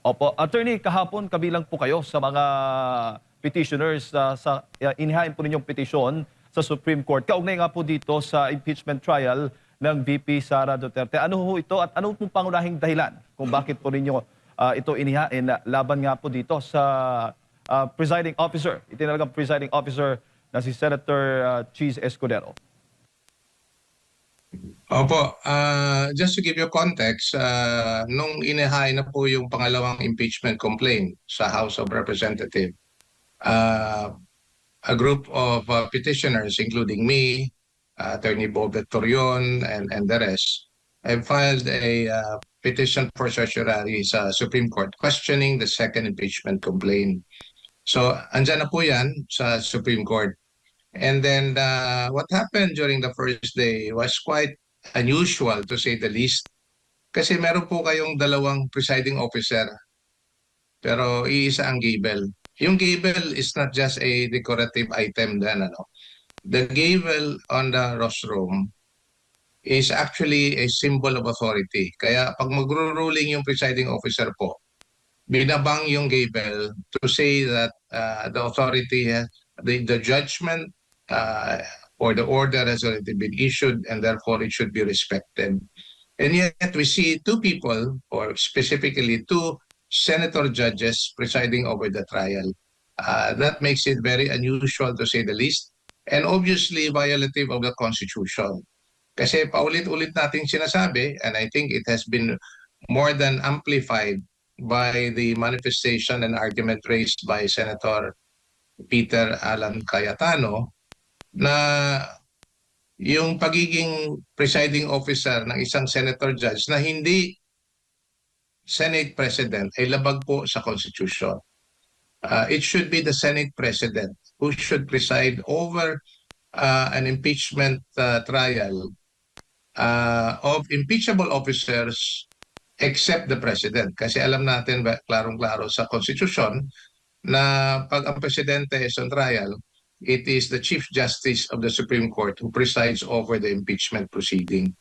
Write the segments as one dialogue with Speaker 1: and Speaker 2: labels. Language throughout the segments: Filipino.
Speaker 1: Opo, attorney, kahapon kabilang po kayo sa mga petitioners inihain po ninyong petisyon sa Supreme Court. Kaugnay nga po dito sa impeachment trial ng VP Sara Duterte. Ano ho ito at ano pong pangunahing dahilan kung bakit po ninyo ito inihain laban nga po dito sa presiding officer, itinalagang presiding officer na si Senator Cheese Escudero?
Speaker 2: Opo, just to give you context, nung inihain na po yung pangalawang impeachment complaint sa House of Representatives, uh, a group of petitioners, including me, Attorney Bob Torion, and the rest, have filed a petition for certiorari sa Supreme Court questioning the second impeachment complaint. So, andyan na po yan sa Supreme Court. And then what happened during the first day was quite unusual to say the least. Kasi meron po kayong dalawang presiding officer pero iisa ang gavel. Yung gavel is not just a decorative item then, ano. The gavel on the rostrum is actually a symbol of authority. Kaya pag magro-ruling yung presiding officer po, binabang yung gavel to say that the authority, the judgment or the order has already been issued and therefore it should be respected. And yet we see two people, or specifically two senator judges presiding over the trial. That makes it very unusual to say the least and obviously violative of the Constitution. Kasi paulit-ulit nating sinasabi, and I think it has been more than amplified by the manifestation and argument raised by Senator Peter Alan Cayetano, na yung pagiging presiding officer ng isang senator judge na hindi Senate President ay labag po sa Constitution. It should be the Senate President who should preside over an impeachment trial of impeachable officers except the President. Kasi alam natin, klarong-klaro sa Constitution, na pag ang Presidente is on trial, it is the Chief Justice of the Supreme Court who presides over the impeachment proceeding.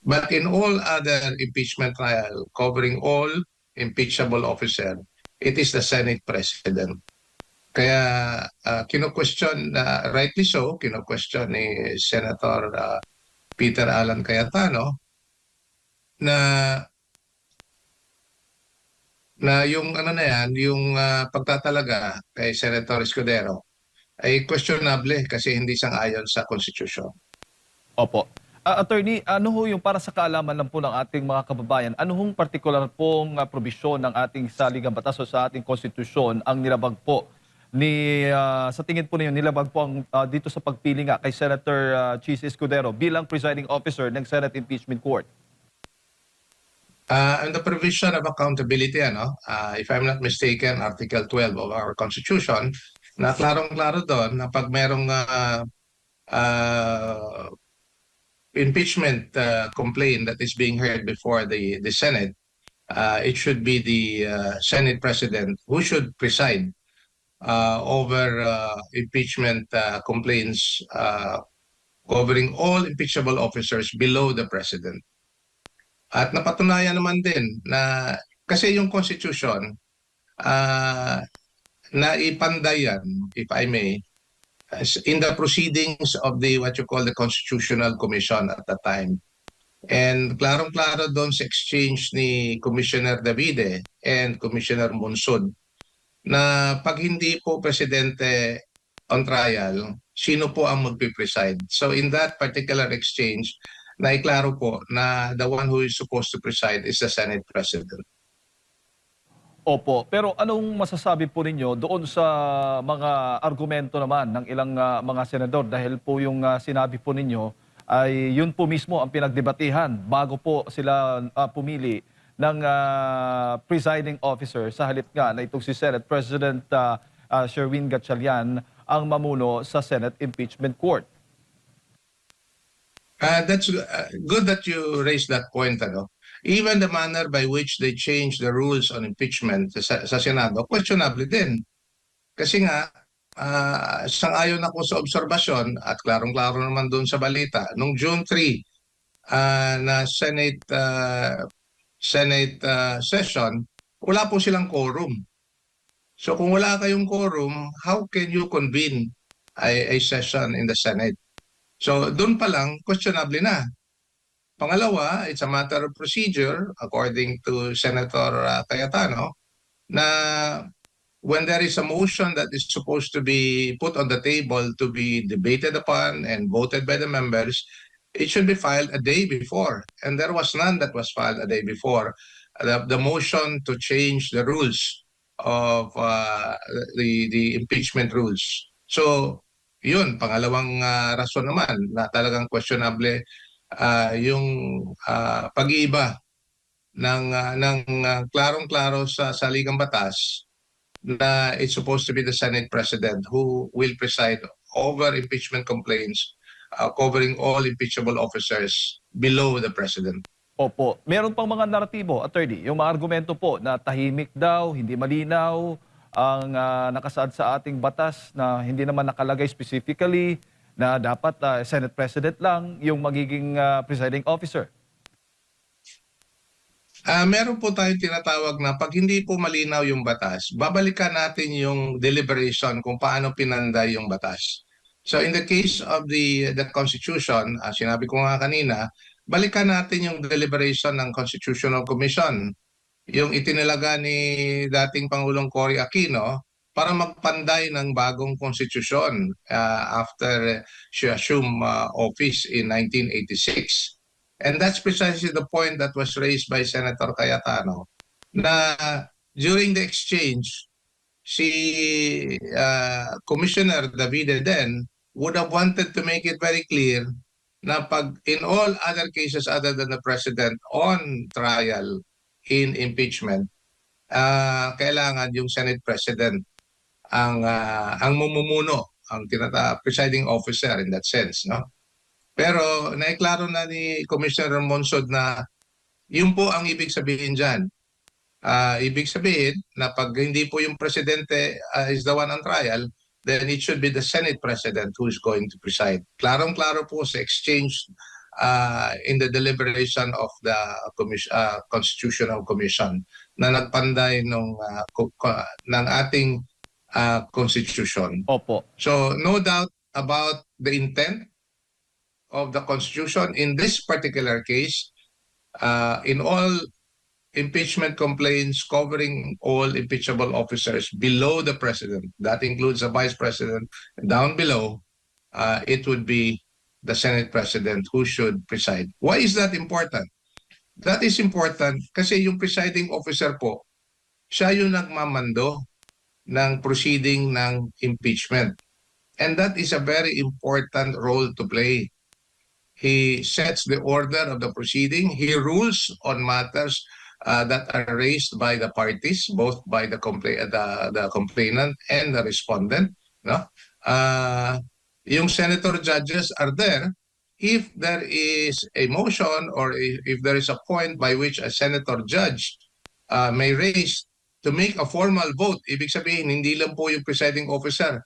Speaker 2: But in all other impeachment trial covering all impeachable officer, it is the Senate President. Kaya kino-question, rightly so, kino-question ni Senator Peter Alan Cayetano na yung ano na yan, yung pagtatalaga kay Senator Escudero ay questionable kasi hindi sang-ayon sa Constitution.
Speaker 1: Opo. Attorney, ano ho yung para sa kaalaman lang po ng ating mga kababayan, ano hong partikular pong probisyon ng ating saligang batas o sa ating konstitusyon ang nilabag po sa tingin po ninyo, nilabag po ang, dito sa pagpili nga kay Senator Cheese Escudero bilang presiding officer ng Senate Impeachment Court?
Speaker 2: And the provision of accountability, if I'm not mistaken, Article 12 of our Constitution, na klarong-klaro doon na pag merong impeachment complaint that is being heard before the Senate, it should be the Senate President who should preside over impeachment complaints covering all impeachable officers below the President. At napatunayan naman din na kasi yung Constitution na ipandayan, if I may, in the proceedings of the what you call the Constitutional Commission at the time. And klarong-klaro doon sa exchange ni Commissioner Davide and Commissioner Monsod na pag hindi po presidente on trial, sino po ang magpipreside. So in that particular exchange, naiklaro po na the one who is supposed to preside is the Senate President.
Speaker 1: Opo, pero anong masasabi po ninyo doon sa mga argumento naman ng ilang mga senador dahil po yung sinabi po ninyo ay yun po mismo ang pinagdebatihan bago po sila pumili ng presiding officer sa halip nga na itong si Senate President Sherwin Gatchalian ang mamuno sa Senate Impeachment Court.
Speaker 2: That's good that you raised that point. Even the manner by which they change the rules on impeachment sa Senado, questionable din. Kasi nga, sang-ayon ako sa obserbasyon at klarong-klaro naman doon sa balita, nung June 3 na Senate session, wala po silang quorum. So kung wala kayong quorum, how can you convene a session in the Senate? So doon pa lang, questionable na. Pangalawa, it's a matter of procedure, according to Senator Cayetano, na when there is a motion that is supposed to be put on the table to be debated upon and voted by the members, it should be filed a day before. And there was none that was filed a day before. The motion to change the rules of the impeachment rules. So, yun, pangalawang rason naman na talagang questionable yung pag-iiba ng klarong-klaro sa saligang batas na it's supposed to be the Senate President who will preside over impeachment complaints covering all impeachable officers below the President.
Speaker 1: Opo. Meron pang mga naratibo, attorney, yung mga argumento po na tahimik daw, hindi malinaw, ang nakasaad sa ating batas na hindi naman nakalagay specifically na dapat Senate President lang yung magiging presiding officer.
Speaker 2: Meron po tayong tinatawag na pag hindi po malinaw yung batas, babalikan natin yung deliberation kung paano pinanday yung batas. So in the case of the Constitution, sinabi ko nga kanina, balikan natin yung deliberation ng Constitutional Commission, yung itinilaga ni dating Pangulong Cory Aquino para magpanday ng bagong konstitusyon after she assumed office in 1986. And that's precisely the point that was raised by Senator Cayetano, na during the exchange, si Commissioner Davide then would have wanted to make it very clear na pag in all other cases other than the President on trial in impeachment, kailangan yung Senate President ang mumumuno, ang presiding officer in that sense, no? Pero naiklaro na ni Commissioner Monsod na yun po ang ibig sabihin dyan. Ibig sabihin na pag hindi po yung presidente is the one on trial, then it should be the Senate President who is going to preside. Klarong-klaro po sa exchange in the deliberation of the Constitutional Commission na nagpanday ng ating Constitution.
Speaker 1: Opo.
Speaker 2: So no doubt about the intent of the Constitution in this particular case, in all impeachment complaints covering all impeachable officers below the President, that includes the Vice President, down below, it would be the Senate President who should preside. Why is that important? That is important kasi yung presiding officer po, siya yung nagmamando ng proceeding ng impeachment. And that is a very important role to play. He sets the order of the proceeding. He rules on matters that are raised by the parties, both by the complainant and the respondent. No? Yung senator judges are there if there is a motion or if there is a point by which a senator judge may raise to make a formal vote. Ibig sabihin, hindi lang po yung presiding officer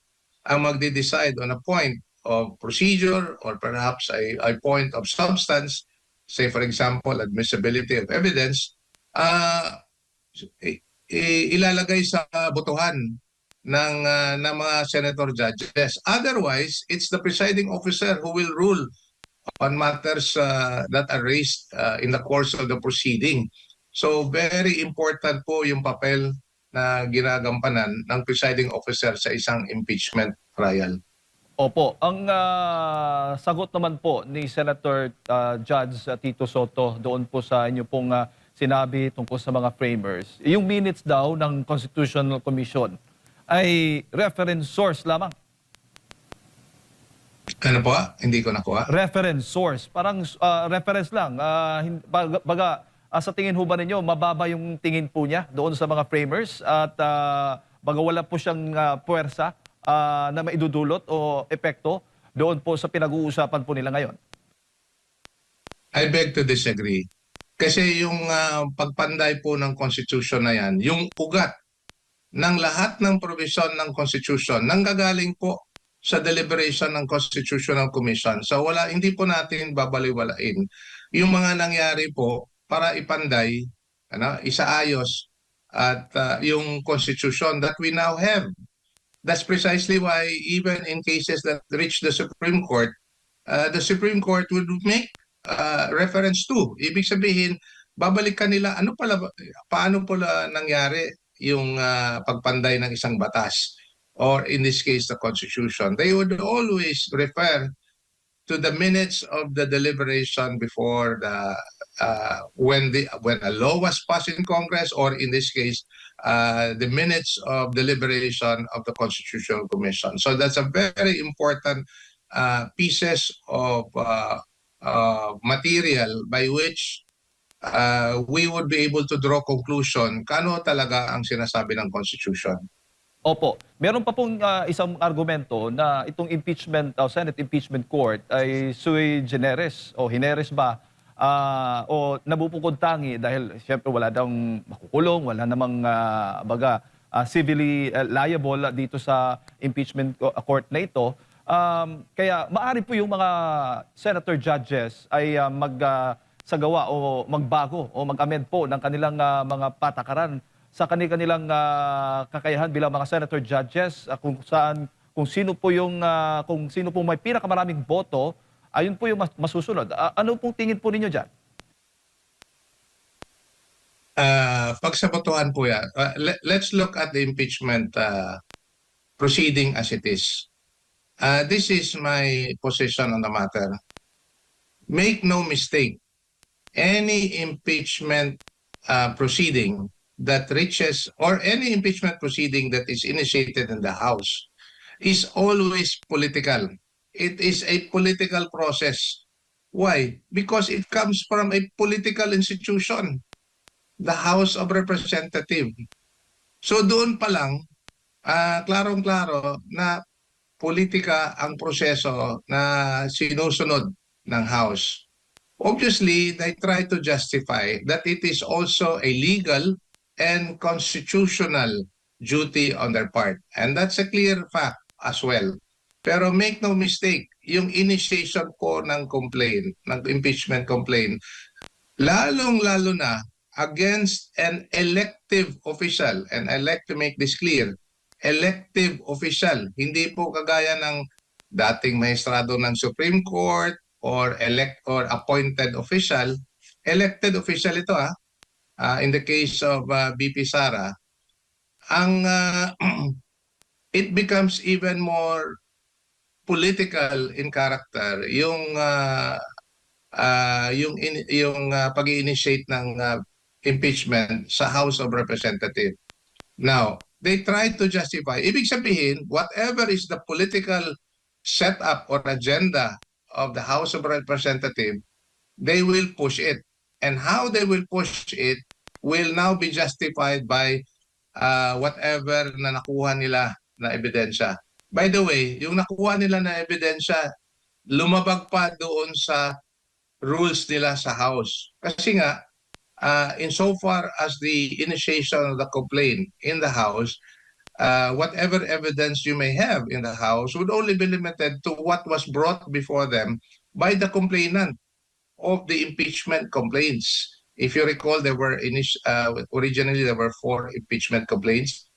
Speaker 2: ang magde-decide on a point of procedure or perhaps a point of substance, say for example, admissibility of evidence, ilalagay sa botohan ng mga senator judges. Otherwise, it's the presiding officer who will rule on matters that are raised in the course of the proceeding. So very important po yung papel na ginagampanan ng presiding officer sa isang impeachment trial.
Speaker 1: Opo. Ang sagot naman po ni Senator Judge Tito Soto doon po sa inyo pong sinabi tungkol sa mga framers, yung minutes daw ng Constitutional Commission ay reference source lamang.
Speaker 2: Ano po? Hindi ko nakuha.
Speaker 1: Reference source. Parang reference lang. Sa tingin ho ba ninyo, mababa yung tingin po niya doon sa mga framers at baga wala po siyang puwersa na maidudulot o epekto doon po sa pinag-uusapan po nila ngayon?
Speaker 2: I beg to disagree. Kasi yung pagpanday po ng Constitution na yan, yung ugat ng lahat ng provision ng Constitution, nanggagaling po sa deliberation ng Constitutional Commission. So hindi po natin babaliwalain yung mga nangyari po para ipanday, isaayos at yung constitution that we now have. That's precisely why even in cases that reach the Supreme Court would make reference to. Ibig sabihin, babalikan nila paano pala nangyari yung pagpanday ng isang batas or in this case the Constitution. They would always refer to the minutes of the deliberation before the when a law was passed in Congress, or in this case, the minutes of deliberation of the Constitutional Commission. So that's a very important pieces of material by which we would be able to draw conclusion kano talaga ang sinasabi ng Constitution.
Speaker 1: Opo. Meron pa pong isang argumento na itong impeachment, Senate Impeachment Court ay sui generis o hineres ba o nabubukod tangi dahil siyempre wala daw makukulong, wala namang civilly liable dito sa impeachment court na ito. Kaya maaari po yung mga senator judges ay magsagawa o magbago o mag-amend po ng kanilang mga patakaran sa kanilang kakayahan bilang mga senator judges, kung sino po may pinakamaraming boto, ayun po yung masusunod. Ano pong tingin po ninyo diyan?
Speaker 2: Pagsabotohan po yan. Let's look at the impeachment proceeding as it is. This is my position on the matter. Make no mistake, any impeachment proceeding that reaches, or any impeachment proceeding that is initiated in the House is always political. It is a political process. Why? Because it comes from a political institution, the House of Representatives. So doon pa lang, klarong-klaro na politika ang proseso na sinusunod ng House. Obviously, they try to justify that it is also a legal and constitutional duty on their part. And that's a clear fact as well. Pero make no mistake, yung initiation po ng complaint, ng impeachment complaint, lalong-lalo na against an elective official, and I like to make this clear, elective official, hindi po kagaya ng dating maestrado ng Supreme Court or appointed official. Elected official ito in the case of BP Sara, it becomes even more political in character yung pag-initiate ng impeachment sa House of Representatives. Now, they try to justify. Ibig sabihin, whatever is the political setup or agenda of the House of Representatives, they will push it. And how they will push it will now be justified by whatever na nakuha nila na ebidensya. By the way, yung nakuha nila na ebidensya, lumabag pa doon sa rules nila sa House. Kasi nga, insofar as the initiation of the complaint in the House, whatever evidence you may have in the House would only be limited to what was brought before them by the complainant of the impeachment complaints. If you recall, originally there were 4 impeachment complaints.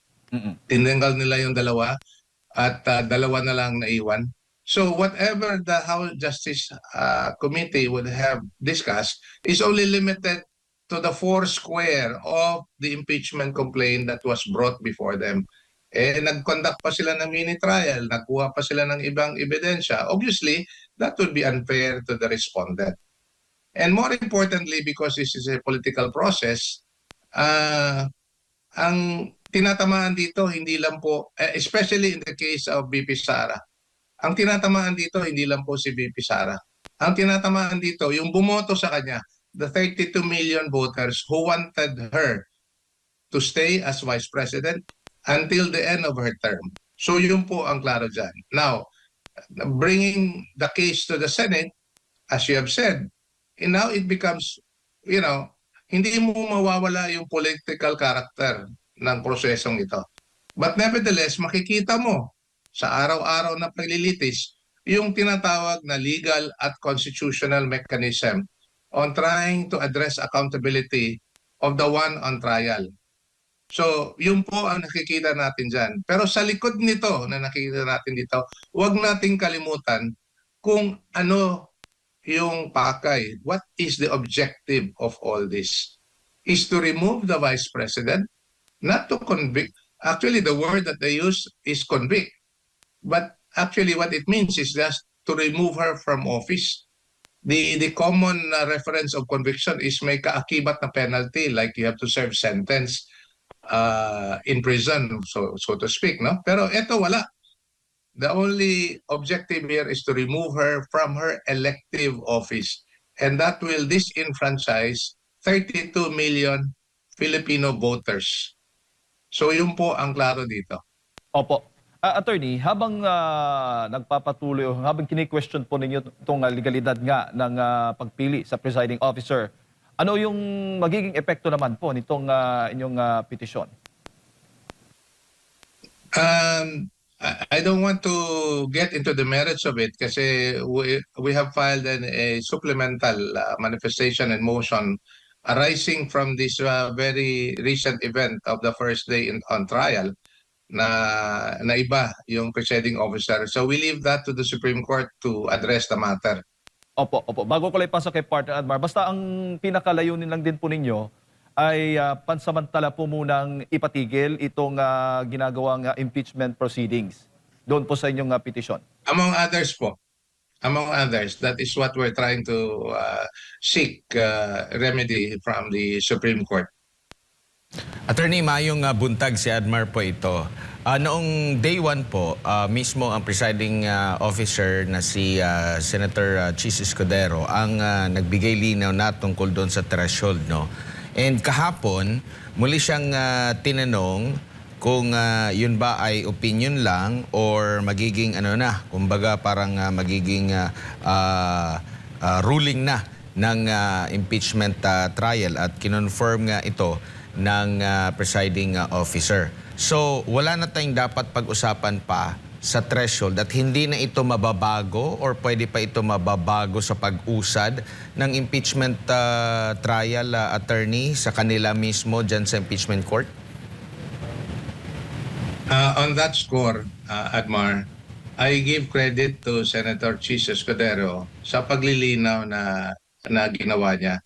Speaker 2: Tinanggal nila yung dalawa at dalawa na lang naiwan. So whatever the House Justice Committee would have discussed is only limited to the 4 square of the impeachment complaint that was brought before them. Nag-conduct pa sila ng mini trial, nagkuha pa sila ng ibang ebidensya. Obviously, that would be unfair to the respondent. And more importantly, because this is a political process, ang tinatamaan dito hindi lang po, especially in the case of BP Sara, ang tinatamaan dito hindi lang po si BP Sara. Ang tinatamaan dito, yung bumoto sa kanya, the 32 million voters who wanted her to stay as Vice President until the end of her term. So yun po ang klaro dyan. Now, bringing the case to the Senate, as you have said, and now it becomes, hindi mo mawawala yung political character ng prosesong ito. But nevertheless, makikita mo sa araw-araw na paglilitis yung tinatawag na legal at constitutional mechanism on trying to address accountability of the one on trial. So, yun po ang nakikita natin dyan. Pero sa likod nito na nakikita natin dito, huwag nating kalimutan kung ano yung pakay. What is the objective of all this? Is to remove the vice president, not to convict. Actually, the word that they use is convict. But actually, what it means is just to remove her from office. The common reference of conviction is may kaakibat na penalty, like you have to serve sentence in prison, so to speak, no? Pero ito wala. The only objective here is to remove her from her elective office, and that will disenfranchise 32 million Filipino voters. So yun po ang klaro dito.
Speaker 1: Opo. Attorney, habang nagpapatuloy o habang kini-question po ninyo itong legalidad nga ng pagpili sa presiding officer, ano yung magiging epekto naman po nitong inyong petisyon?
Speaker 2: I don't want to get into the merits of it kasi we have filed a supplemental manifestation and motion arising from this very recent event of the first day on trial na iba yung presiding officer. So we leave that to the Supreme Court to address the matter.
Speaker 1: Opo, opo. Bago ko lang ipasa kay Partner Admar, basta ang pinakalayunin lang din po ninyo ay pansamantala po munang ipatigil itong ginagawang impeachment proceedings doon po sa inyong petisyon.
Speaker 2: Among others po, among others, that is what we're trying to seek remedy from the Supreme Court.
Speaker 3: Attorney, mayong buntag si Admar po ito. Noong day 1 po, mismo ang presiding officer na si Senator Chis Escudero ang nagbigay linaw na tungkol doon sa threshold. No? And kahapon, muli siyang tinanong kung yun ba ay opinion lang or magiging ano na, kumbaga parang magiging ruling na ng impeachment trial at kinonfirm nga ito ng presiding officer. So, wala na tayong dapat pag-usapan pa sa threshold at hindi na ito mababago or pwede pa ito mababago sa pag-usad ng impeachment trial attorney sa kanila mismo dyan sa impeachment court?
Speaker 2: On that score, Admar, I give credit to Senator Chis Escudero sa paglilinaw na ginawa niya.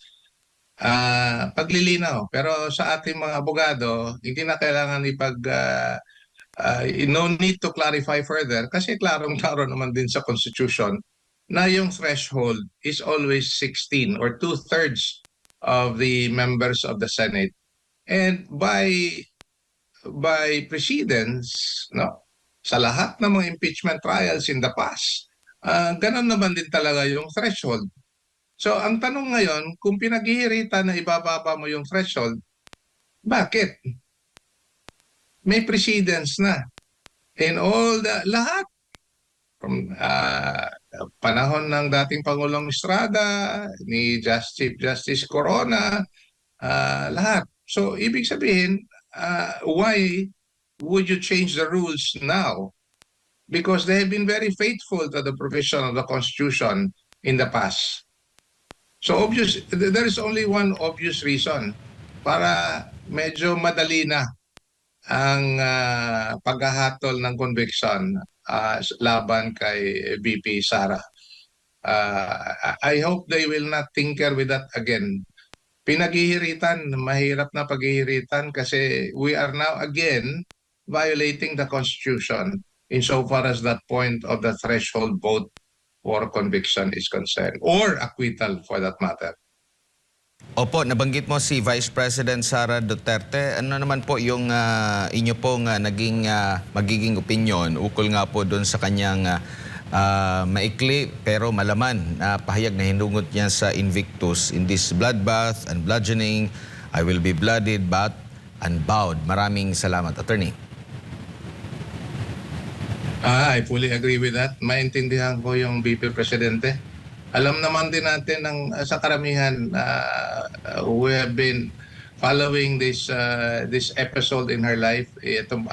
Speaker 2: Paglilinaw. Pero sa ating mga abogado, hindi na kailangan no need to clarify further kasi klarong-klaro naman din sa Constitution na yung threshold is always 16 or 2/3 of the members of the Senate. And by precedence, no, sa lahat ng mga impeachment trials in the past, ganun naman din talaga yung threshold. So ang tanong ngayon, kung pinaghihiritan na ibababa mo yung threshold, bakit? May precedence na. In all lahat, from panahon ng dating Pangulong Estrada, ni Chief Justice Corona, lahat. So ibig sabihin, why would you change the rules now? Because they have been very faithful to the provision of the Constitution in the past. So there is only one obvious reason para medyo madali na ang paghahatol ng conviction laban kay VP Sara. I hope they will not tinker with that again. Pinaghihiritan, mahirap na paghihiritan kasi we are now again violating the Constitution insofar as that point of the threshold vote or conviction is concerned, or acquittal for that matter.
Speaker 3: Opo, nabanggit mo si Vice President Sara Duterte. Ano naman po yung inyo pong magiging opinion ukol nga po doon sa kanyang maikli pero malaman na pahayag na hinungot niya sa Invictus, in this bloodbath and bludgeoning, I will be blooded but unbowed. Maraming salamat, Attorney.
Speaker 2: I fully agree with that. Maintindihan ko yung VP Presidente. Alam naman din natin sa karamihan we have been following this episode in her life.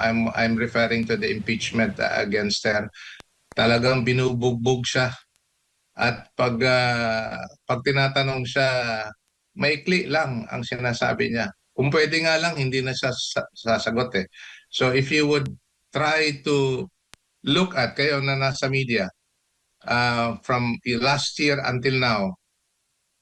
Speaker 2: I'm referring to the impeachment against her. Talagang binubugbog siya. At pag tinatanong siya, maikli lang ang sinasabi niya. Kung pwede nga lang, hindi na siya sasagot eh. So if you would try to look at, kayo na nasa media, from last year until now,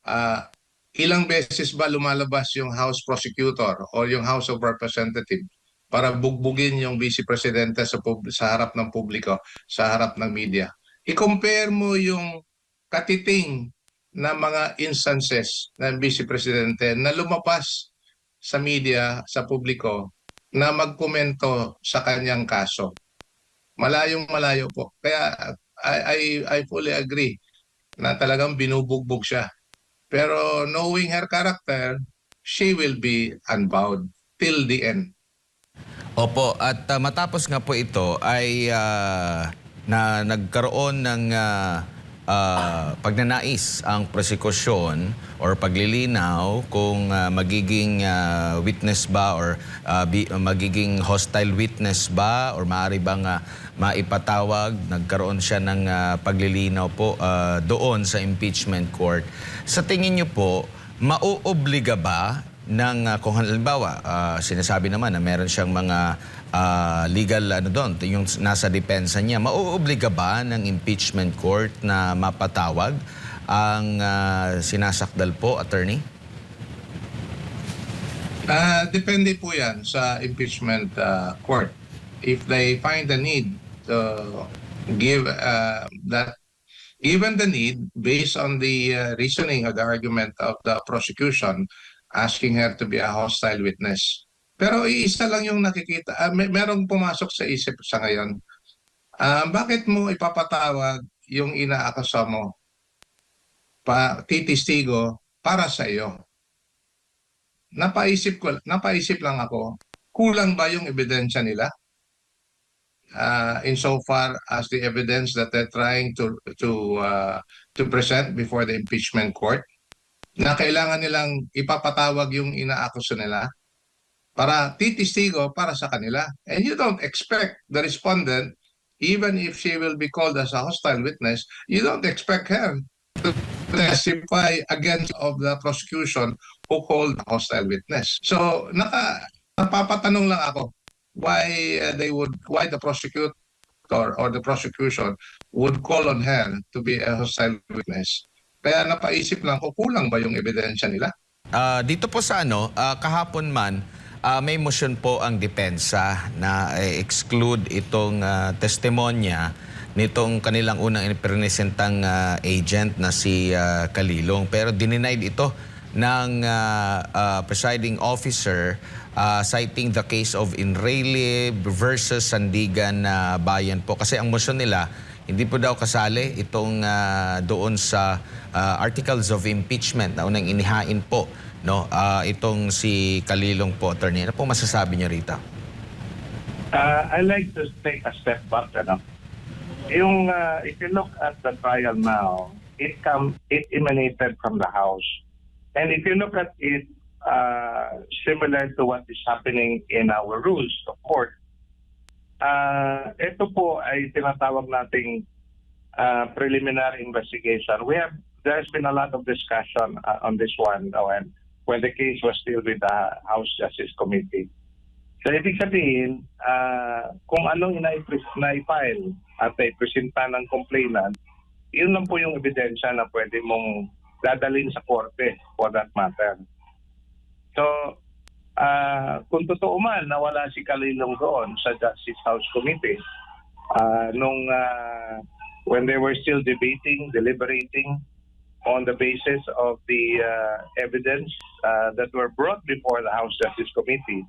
Speaker 2: uh, ilang beses ba lumalabas yung House Prosecutor o yung House of Representatives para bugbugin yung Vice Presidente sa harap ng publiko, sa harap ng media? I-compare mo yung katiting na mga instances ng Vice Presidente na lumabas sa media, sa publiko, na magkomento sa kanyang kaso. Malayong malayo po. Kaya I fully agree na talagang binubugbog siya. Pero knowing her character, she will be unbound till the end.
Speaker 3: Opo, at matapos nga po ito ay na nagkaroon ng pagnanais ang prosekusyon or paglilinaw kung magiging witness ba or magiging hostile witness ba or maaari bang maipatawag. Nagkaroon siya ng paglilinaw po doon sa impeachment court. Sa tingin niyo po, mauobliga ba ng kung halimbawa sinasabi naman na meron siyang mga legal doon, yung nasa depensa niya, mauobliga ba ng impeachment court na mapatawag ang sinasakdal po, attorney?
Speaker 2: Depende po yan sa impeachment court. If they find the need to give that, given the need based on the reasoning of the argument of the prosecution, asking her to be a hostile witness. Pero iisa lang yung nakikita, merong pumasok sa isip sa ngayon. Bakit mo ipapatawag yung inaakasa mo titistigo para sa iyo? Napaisip lang ako, kulang ba yung ebidensya nila? Insofar as the evidence that they're trying to present before the impeachment court, na kailangan nilang ipapatawag yung inaakuso nila para titistigo para sa kanila. And you don't expect the respondent, even if she will be called as a hostile witness, you don't expect her to testify against of the prosecution who called a hostile witness. So napapatanong lang ako why the prosecutor or the prosecution would call on her to be a hostile witness. Kaya napaisip lang ko, kulang ba yung ebidensya nila?
Speaker 3: Dito po sa kahapon man, may motion po ang depensa na exclude itong testimonya nitong kanilang unang inipresentang agent na si Kalilong. Pero dinenied ito ng presiding officer citing the case of Inrayli versus Sandigan Bayan po. Kasi ang motion nila, hindi po daw kasali itong doon sa articles of impeachment na unang inihain po, no? Itong si Kalilong po, attorney. Ano po masasabi niyo rito?
Speaker 4: I like to take a step back. If you look at the trial now, it emanated from the House. And if you look at it similar to what is happening in our rules of court, ito po ay tinatawag nating preliminary investigation. There's been a lot of discussion on this one when the case was still with the House Justice Committee. So ibig sabihin, kung anong na-file at ipresenta ng complainant, yun lang po yung ebidensya na pwede mong dadalhin sa korte for that matter. So, kung totoo man na wala si Kalilong doon sa Justice House Committee, when they were still deliberating on the basis of the evidence that were brought before the House Justice Committee,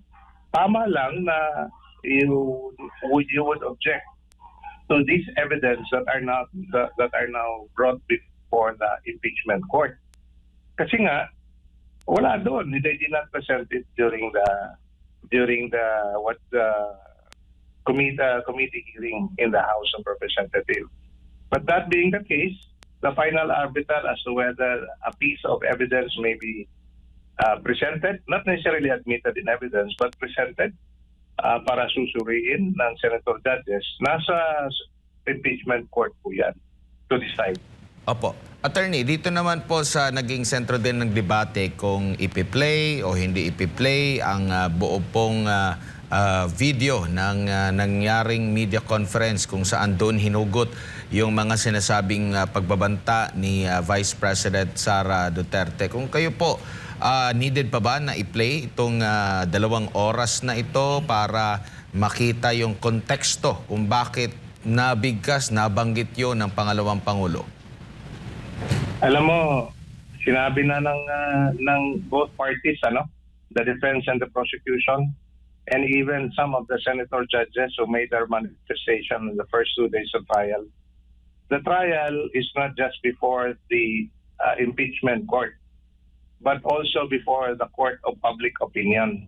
Speaker 4: tama lang na you would object to these evidence that are now brought before the impeachment court. Kasi nga wala doon, they did not present it during the committee hearing in the House of Representatives. But that being the case, the final arbiter as to whether a piece of evidence may be presented, not necessarily admitted in evidence, but presented para susuriin ng senator judges, nasa impeachment court po yan to decide.
Speaker 3: Opo. Attorney, dito naman po sa naging sentro din ng debate kung ipi-play o hindi ipi-play ang buo pong video ng nangyaring media conference kung saan doon hinugot yung mga sinasabing pagbabanta ni Vice President Sara Duterte. Kung kayo po, needed pa ba na i-play itong 2 oras na ito para makita yung konteksto kung bakit nabigkas, nabanggit yun ng pangalawang Pangulo?
Speaker 4: Alam mo, sinabi na ng both parties, the defense and the prosecution, and even some of the senator judges who made their manifestation in the first 2 days of trial. The trial is not just before the impeachment court, but also before the court of public opinion.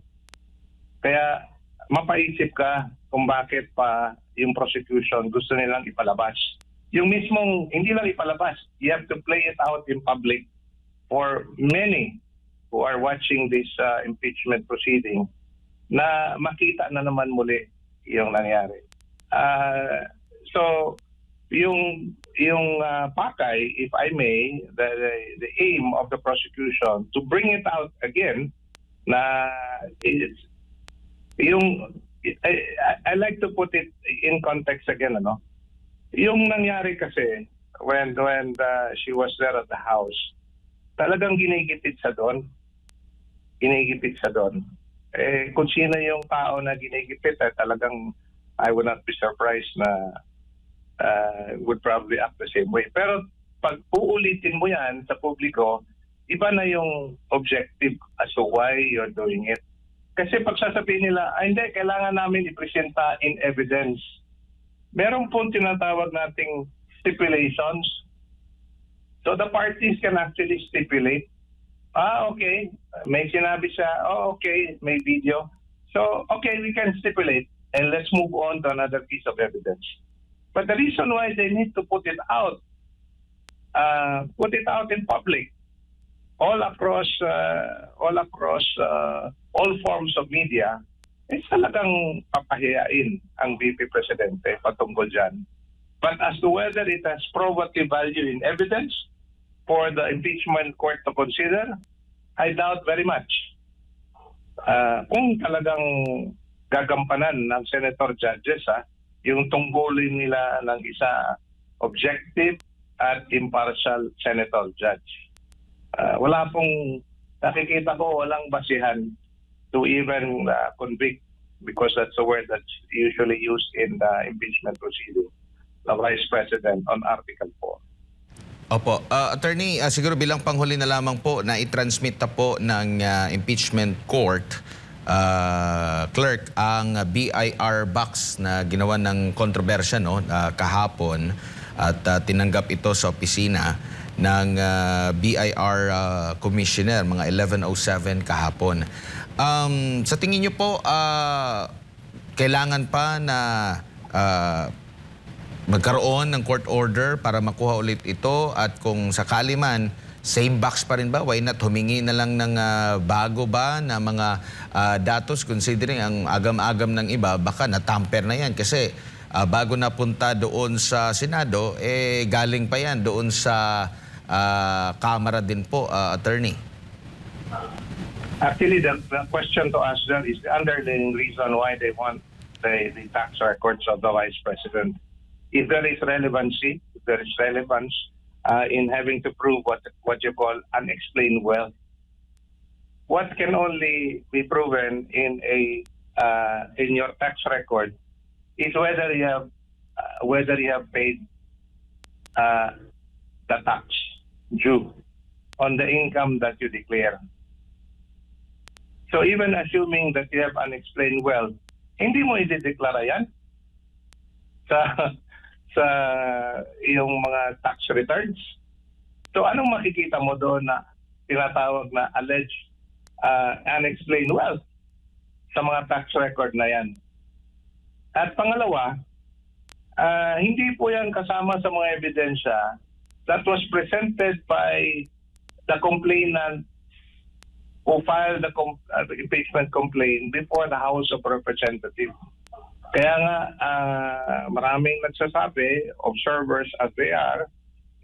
Speaker 4: Kaya mapaisip ka kung bakit pa yung prosecution gusto nilang ipalabas. Yung mismong, hindi lang ipalabas, you have to play it out in public for many who are watching this impeachment proceeding na makita na naman muli yung nangyari. So, yung pakay, if I may, the aim of the prosecution to bring it out again na I like to put it in context again, Yung nangyari kasi when she was there at the house, talagang ginigipit sa doon. Ginigipit sa doon. Kung sino yung tao na ginigipit, talagang I would not be surprised na would probably act the same way. Pero pag uulitin mo yan sa publiko, iba na yung objective as to why you're doing it. Kasi pag sasabihin nila, hindi, kailangan namin ipresenta in evidence. Meron pong tinatawag nating stipulations. So the parties can actually stipulate, okay, may sinabi siya, okay, may video. So, okay, we can stipulate and let's move on to another piece of evidence. But the reason why they need to put it out in public, all across all forms of media, talagang papahiyain ang VP Presidente patungkol dyan. But as to whether it has probative value in evidence for the impeachment court to consider, I doubt very much. Kung talagang gagampanan ng senator judges yung tungkulin nila ng isa objective at impartial senator judge. Wala pong nakikita ko, walang basihan to even convict, because that's the word that's usually used in the impeachment proceeding, the Vice President on Article 4.
Speaker 3: Opo. Attorney, siguro bilang panghuli na lamang po na i-transmit na po ng impeachment court clerk ang BIR box na ginawa ng kontrobersya kahapon at tinanggap ito sa opisina ng BIR Commissioner, mga 11:07 kahapon. Sa tingin niyo po, kailangan pa na magkaroon ng court order para makuha ulit ito, at kung sakali man, same box pa rin ba? Why not humingi na lang ng bago ba na mga datos, considering ang agam-agam ng iba, baka natamper na yan kasi bago napunta doon sa Senado, galing pa yan doon sa Kamara din po, attorney.
Speaker 4: Actually, the question to ask them is the underlying reason why they want the tax records of the Vice President. If there is relevancy, if there is relevance in having to prove what you call unexplained wealth, what can only be proven in your tax record is whether you have paid the tax due on the income that you declare. So even assuming that you have unexplained wealth, hindi mo i-deklara yan sa iyong mga tax returns. So anong makikita mo doon na tinatawag na alleged unexplained wealth sa mga tax record na yan? At pangalawa, hindi po yan kasama sa mga ebidensya that was presented by the complainant who filed the impeachment complaint before the House of Representatives. Kaya nga maraming nagsasabi, observers as they are,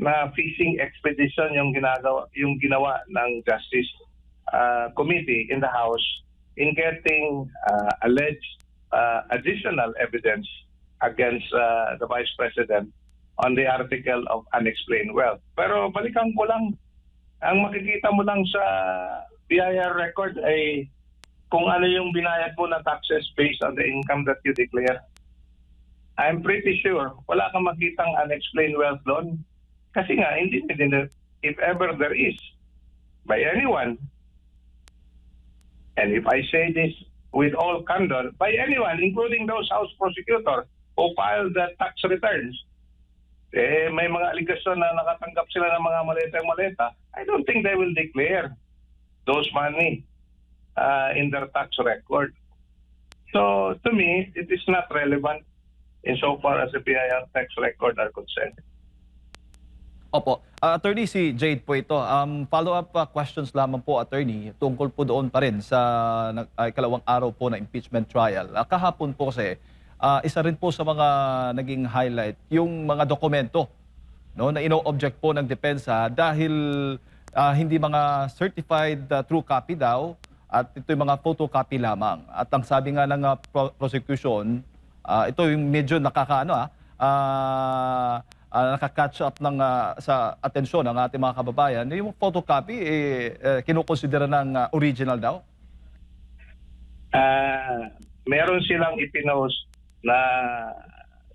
Speaker 4: na fishing expedition yung ginawa ng Justice Committee in the House in getting alleged additional evidence against the Vice President on the article of unexplained wealth. Pero balikan ko lang, ang makikita mo lang sa BIR record ay kung ano yung binayad mo na taxes based on the income that you declare. I'm pretty sure wala kang makitang unexplained wealth doon. Kasi nga, hindi if ever there is, by anyone, and if I say this with all candor, by anyone, including those House prosecutors who filed the tax returns, may mga aligasyon na nakatanggap sila ng mga maleta-maleta, I don't think they will declare those money in their tax record. So, to me, it is not relevant insofar as the BIR tax record are concerned.
Speaker 1: Opo. Attorney, si Jade po ito. Follow-up questions lamang po, Attorney, tungkol po doon pa rin sa ikalawang araw po na impeachment trial. Kahapon po kasi, isa rin po sa mga naging highlight yung mga dokumento, no, na ino-object po ng depensa dahil hindi mga certified true copy daw at ito yung mga photocopy lamang. At ang sabi nga ng prosecution, ito yung medyo nakaka-catch up ng sa atensyon ng ating mga kababayan, yung photocopy kinukonsidera ng original daw.
Speaker 4: Meron silang ipinost na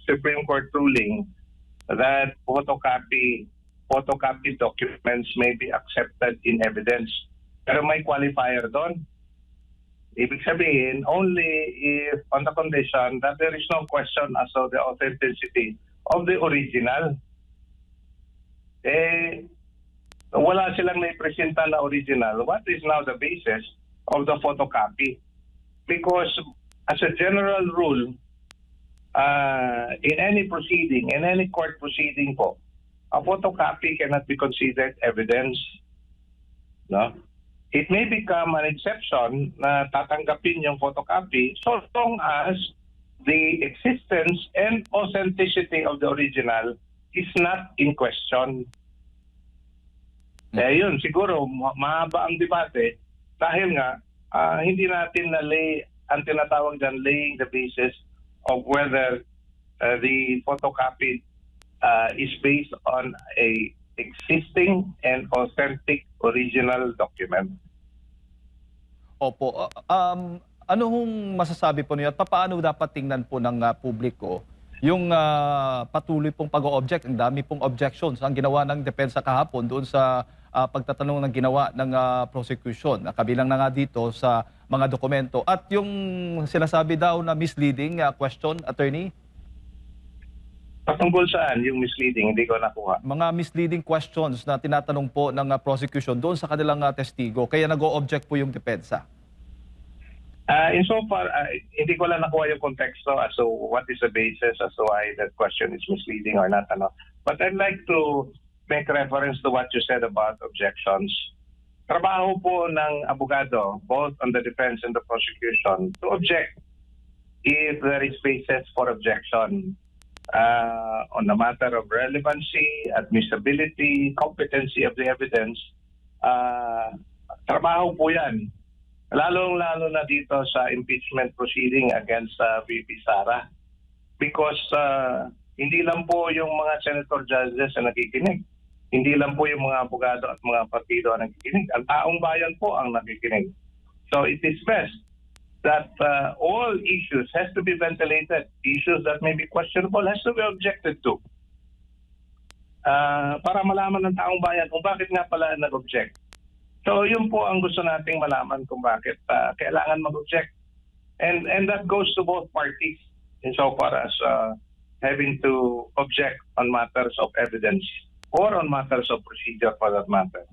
Speaker 4: Supreme Court ruling that photocopy documents may be accepted in evidence. Pero may qualifier doon. Ibig sabihin, only if on the condition that there is no question as to the authenticity of the original. Wala silang naipresenta na original. What is now the basis of the photocopy? Because as a general rule, in any proceeding, in any court proceeding po, a photocopy cannot be considered evidence. No? It may become an exception na tatanggapin yung photocopy so long as the existence and authenticity of the original is not in question. Yun, siguro mahaba ang debate dahil nga hindi natin na-lay ang tinatawag dyan laying the basis of whether the photocopy is based on a existing and authentic original document.
Speaker 1: Opo. Ano hong masasabi po niyo at paano dapat tingnan po ng publiko yung patuloy pong pag-o-object? Ang dami pong objections ang ginawa ng depensa kahapon doon sa pagtatanong ng ginawa ng prosecution. Kabilang na nga dito sa mga dokumento. At yung sinasabi daw na misleading question, Attorney?
Speaker 4: Patungkol saan yung misleading? Hindi ko nakuha.
Speaker 1: Mga misleading questions na tinatanong po ng prosecution doon sa kanilang testigo. Kaya nag-o-object po yung depensa.
Speaker 4: Insofar, hindi ko lang nakuha yung konteksto as to what is the basis as to why that question is misleading or not. But I'd like to make reference to what you said about objections. Trabaho po ng abogado, both on the defense and the prosecution, to object if there is basis for objection. On the matter of relevancy, admissibility, competency of the evidence, trabaho po yan. Lalong-lalo na dito sa impeachment proceeding against VP Sara. Because hindi lang po yung mga senator judges na nakikinig. Hindi lang po yung mga abogado at mga partido ang nakikinig. Ang taong bayan po ang nakikinig. So it is best that all issues has to be ventilated. Issues that may be questionable has to be objected to. Para malaman ng taong bayan kung bakit nga pala nag-object. So yun po ang gusto nating malaman kung bakit kailangan mag-object. And that goes to both parties insofar as having to object on matters of evidence or on matters of procedure for that matter.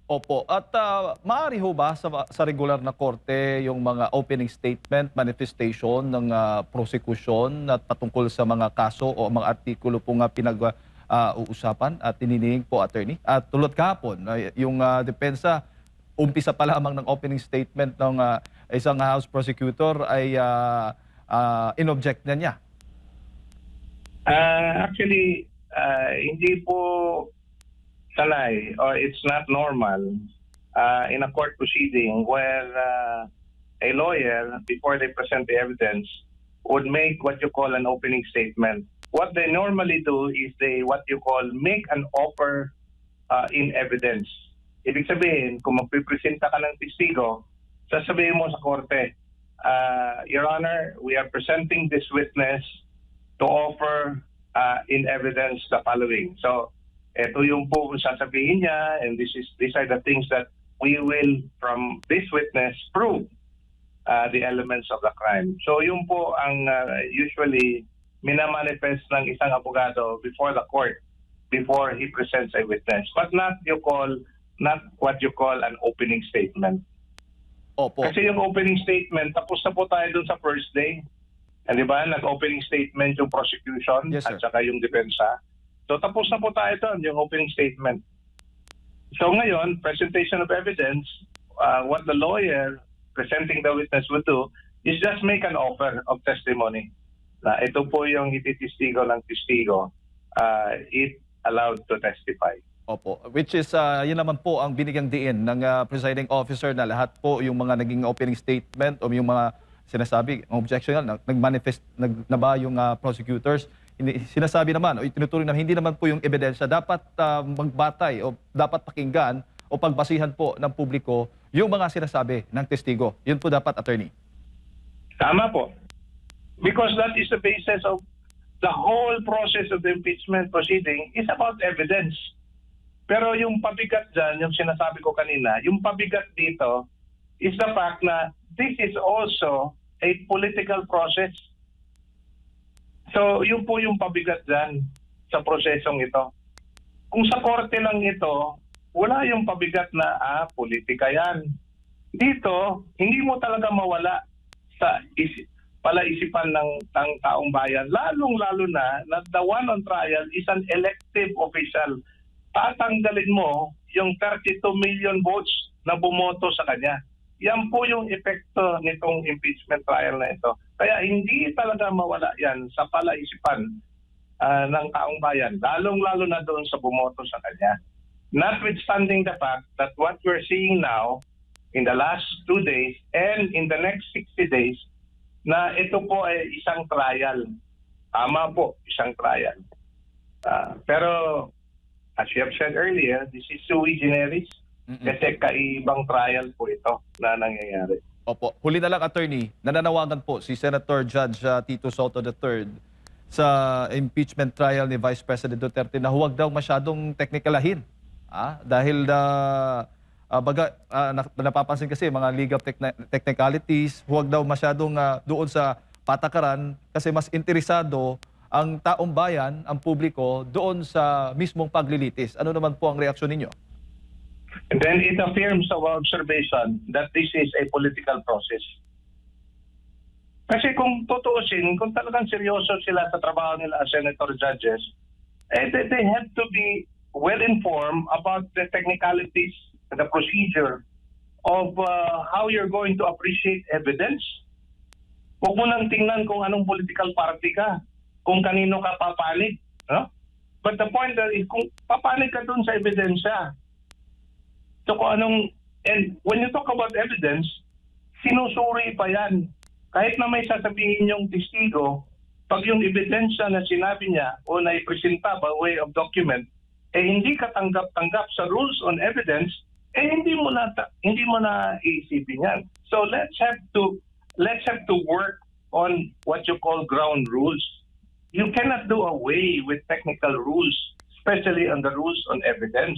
Speaker 1: Opo. At maaari ho ba sa regular na korte yung mga opening statement, manifestation ng prosecution at patungkol sa mga kaso o mga artikulo po nga pinag-uusapan at tininig po, Attorney? At tulad kahapon, yung depensa, umpisa pa lamang ng opening statement ng isang House prosecutor ay inobject na niya.
Speaker 4: Actually, hindi po sanay or it's not normal in a court proceeding where a lawyer, before they present the evidence, would make what you call an opening statement. What they normally do is they what you call make an offer in evidence. Ibig sabihin, kung magpipresenta ka ng testigo, sasabihin mo sa korte, Your Honor, we are presenting this witness to offer in evidence the following. So, ito yung po sasabihin niya, and these are the things that we will, from this witness, prove the elements of the crime. So, yung po ang usually minamanifest ng isang abogado before the court before he presents a witness, but not what you call an opening statement.
Speaker 1: Opo.
Speaker 4: Kasi yung opening statement, tapos na po tayo dun sa first day. And di ba, nag-opening statement yung prosecution
Speaker 1: Yes, sir.
Speaker 4: at saka yung depensa. So tapos na po tayo dun, yung opening statement. So ngayon, presentation of evidence, what the lawyer presenting the witness would do is just make an offer of testimony. Na ito po yung ititistigo ng testigo, it allowed to testify.
Speaker 1: Opo. Which is, yun naman po ang binigyang diin ng presiding officer na lahat po yung mga naging opening statement o yung mga sinasabi, ang objection na nag-manifest na ba yung prosecutors, sinasabi naman o itinuturing na hindi naman po yung ebidensya dapat magbatay o dapat pakinggan o pagbasihan po ng publiko yung mga sinasabi ng testigo. Yun po dapat, attorney.
Speaker 4: Tama po. Because that is the basis of the whole process of the impeachment proceeding is about evidence. Pero yung pabigat dyan, yung sinasabi ko kanina, yung pabigat dito is the fact na this is also a political process. So yun po yung pabigat dyan sa prosesong ito. Kung sa korte lang ito, wala yung pabigat na, politika yan. Dito, hindi mo talaga mawala sa palaisipan ng taong bayan, lalong-lalo na the one on trial is an elective official. Tatanggalin mo yung 32 million votes na bumoto sa kanya. Yan po yung epekto nitong impeachment trial na ito. Kaya hindi talaga mawala yan sa palaisipan ng taong bayan, lalong-lalo na doon sa bumoto sa kanya. Notwithstanding the fact that what we're seeing now in the last 2 days and in the next 60 days, na ito po ay isang trial. Tama po, isang trial. Pero, as you have said earlier, this is sui generis. Kasi kaibang trial po ito na nangyayari.
Speaker 1: Opo. Huli na lang, attorney, nananawagan po si Senator Judge Tito Soto III sa impeachment trial ni Vice President Duterte na huwag daw masyadong technicalahin. Dahil napapansin kasi mga legal technicalities, huwag daw masyadong doon sa patakaran kasi mas interesado ang taong bayan, ang publiko, doon sa mismong paglilitis. Ano naman po ang reaksyon ninyo?
Speaker 4: And then it affirms our observation that this is a political process. Kasi kung tutuusin, kung talagang seryoso sila sa trabaho nila as senator judges, they have to be well-informed about the technicalities, the procedure of how you're going to appreciate evidence. Huwag mo nang tingnan kung anong political party ka, kung kanino ka papanig. No? But the point is, kung papanig ka dun sa ebidensya, so kung anong, and when you talk about evidence, sinusuri pa yan. Kahit na may sasabihin yung testigo, pag yung ebidensya na sinabi niya o naipresenta by way of document, hindi ka tanggap-tanggap sa rules on evidence, hindi mo na iisipin yan. So let's have to work on what you call ground rules. You cannot do away with technical rules, especially on the rules on evidence.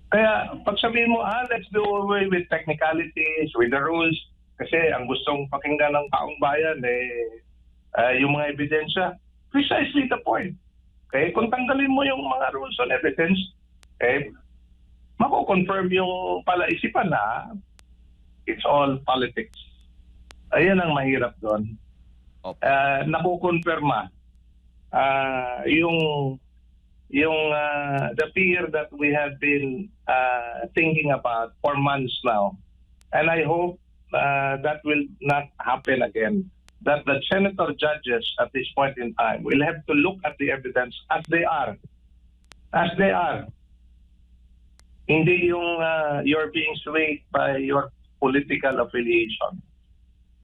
Speaker 4: Kaya pag sabihin mo, let's do away with technicalities, with the rules, kasi ang gustong pakinggan ng taong bayan yung mga ebidensya, precisely the point. Okay? Kung tanggalin mo yung mga rules on evidence, mako-confirm yung palaisipan na it's all politics. Ayan ang mahirap doon. Nakukonfirma the fear that we have been thinking about for months now. And I hope that will not happen again. that the senator judges at this point in time will have to look at the evidence as they are. As they are. Hindi yung you're being swayed by your political affiliation.